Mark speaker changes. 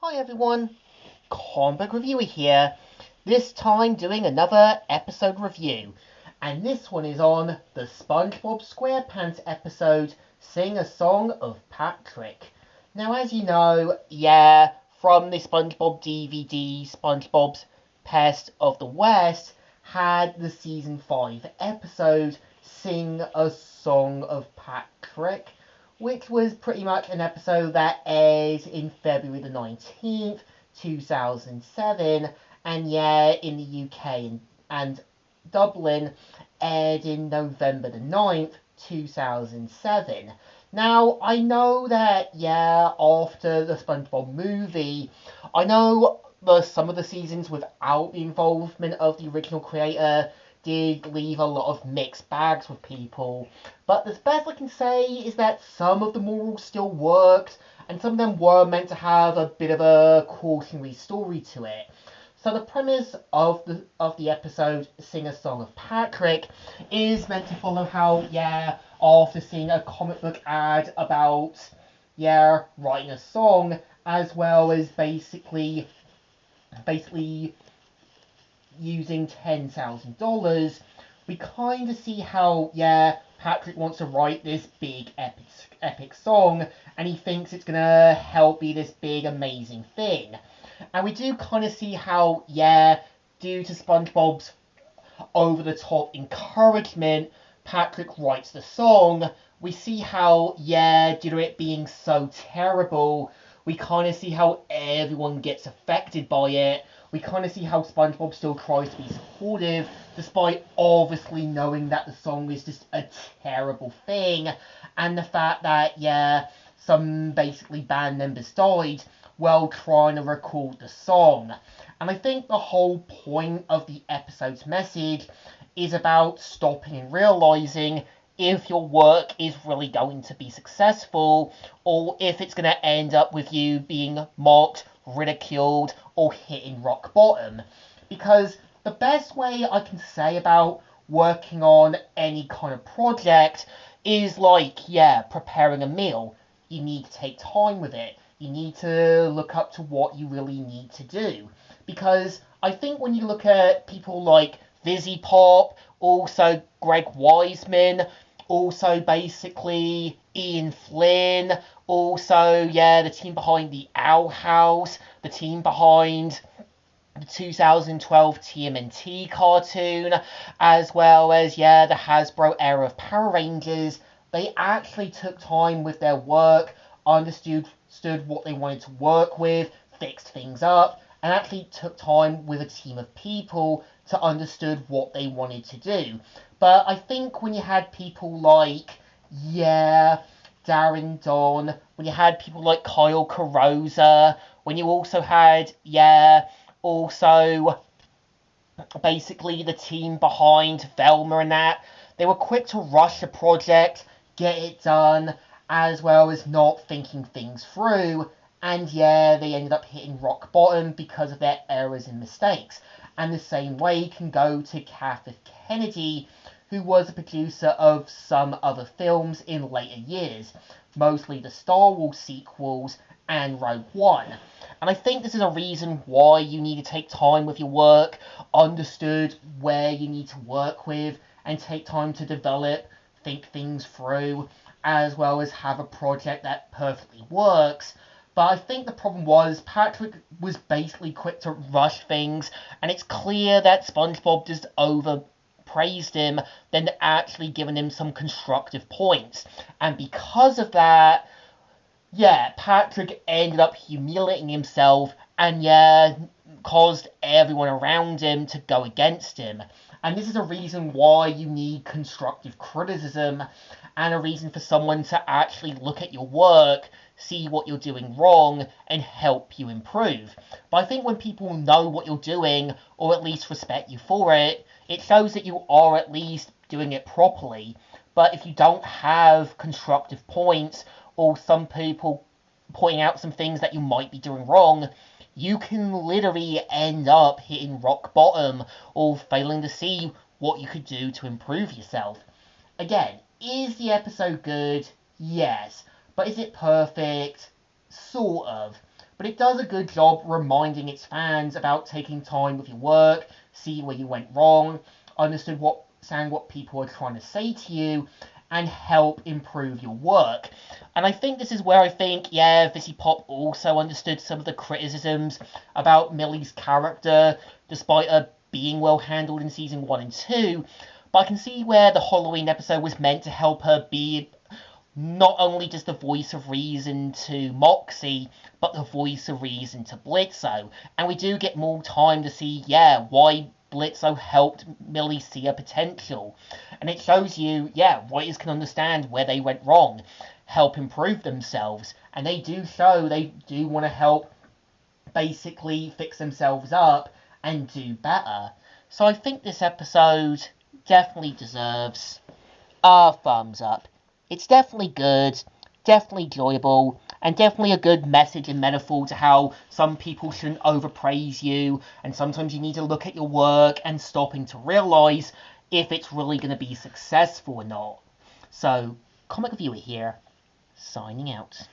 Speaker 1: Hi everyone, comic reviewer here. This time doing another episode review. And this one is on the Spongebob SquarePants episode, Sing a Song of Patrick. Now as you know, from the Spongebob DVD, SpongeBob's Pest of the West had the season 5 episode, Sing a Song of Patrick, which was pretty much an episode that aired in February the 19th, 2007, and in the UK and Dublin aired in November the 9th, 2007. Now, I know that, after the SpongeBob movie, I know some of the seasons without the involvement of the original creator did leave a lot of mixed bags with people, but the best I can say is that some of the morals still worked, and some of them were meant to have a bit of a cautionary story to it. So the premise of the episode Sing a Song of Patrick is meant to follow how, after seeing a comic book ad about, writing a song, as well as basically using $10,000, we kind of see how, Patrick wants to write this big epic song, and he thinks it's going to help be this big amazing thing. And we do kind of see how, due to SpongeBob's over-the-top encouragement, Patrick writes the song. We see how, due to it being so terrible, we kind of see how everyone gets affected by it. We kind of see how SpongeBob still tries to be supportive, despite obviously knowing that the song is just a terrible thing, and the fact that, some basically band members died while trying to record the song. And I think the whole point of the episode's message is about stopping and realizing if your work is really going to be successful, or if it's going to end up with you being mocked, ridiculed, or hitting rock bottom. Because the best way I can say about working on any kind of project is like, preparing a meal. You need to take time with it. You need to look up to what you really need to do. Because I think when you look at people like Vizzy Pop, also Greg Wiseman, also basically Ian Flynn, also, the team behind the Owl House, the team behind the 2012 TMNT cartoon, as well as, the Hasbro era of Power Rangers, they actually took time with their work, understood what they wanted to work with, fixed things up, and actually took time with a team of people to understood what they wanted to do. But I think when you had people like, Darren Don, when you had people like Kyle Carosa, when you also had, also basically the team behind Velma and that, they were quick to rush a project, get it done, as well as not thinking things through, and they ended up hitting rock bottom because of their errors and mistakes. And the same way can go to Kathleen Kennedy, who was a producer of some other films in later years, mostly the Star Wars sequels and Rogue One. And I think this is a reason why you need to take time with your work, understood where you need to work with, and take time to develop, think things through, as well as have a project that perfectly works. But I think the problem was Patrick was basically quick to rush things, and it's clear that SpongeBob just overpraised him than actually giving him some constructive points. And because of that, Patrick ended up humiliating himself and caused everyone around him to go against him. And this is a reason why you need constructive criticism, and a reason for someone to actually look at your work, see what you're doing wrong, and help you improve. But I think when people know what you're doing, or at least respect you for it, it shows that you are at least doing it properly. But if you don't have constructive points, or some people pointing out some things that you might be doing wrong, you can literally end up hitting rock bottom, or failing to see what you could do to improve yourself. Again, is the episode good? Yes. But is it perfect? Sort of. but it does a good job reminding its fans about taking time with your work, see where you went wrong, understand what people are trying to say to you, and help improve your work. And I think this is where I think, yeah, Vissy Pop also understood some of the criticisms about Millie's character, despite her being well handled in season 1 and 2. But I can see where the Halloween episode was meant to help her be not only just the voice of reason to Moxie, but the voice of reason to Blitzo. And we do get more time to see, yeah, why Blitzo helped Millie see her potential. And it shows you, yeah, writers can understand where they went wrong, help improve themselves, and they do show they do want to help basically fix themselves up and do better. So I think this episode definitely deserves a thumbs up. It's definitely good, definitely enjoyable, and definitely a good message and metaphor to how some people shouldn't overpraise you, and sometimes you need to look at your work and stopping to realise if it's really going to be successful or not. So, Comic Reviewer here, signing out.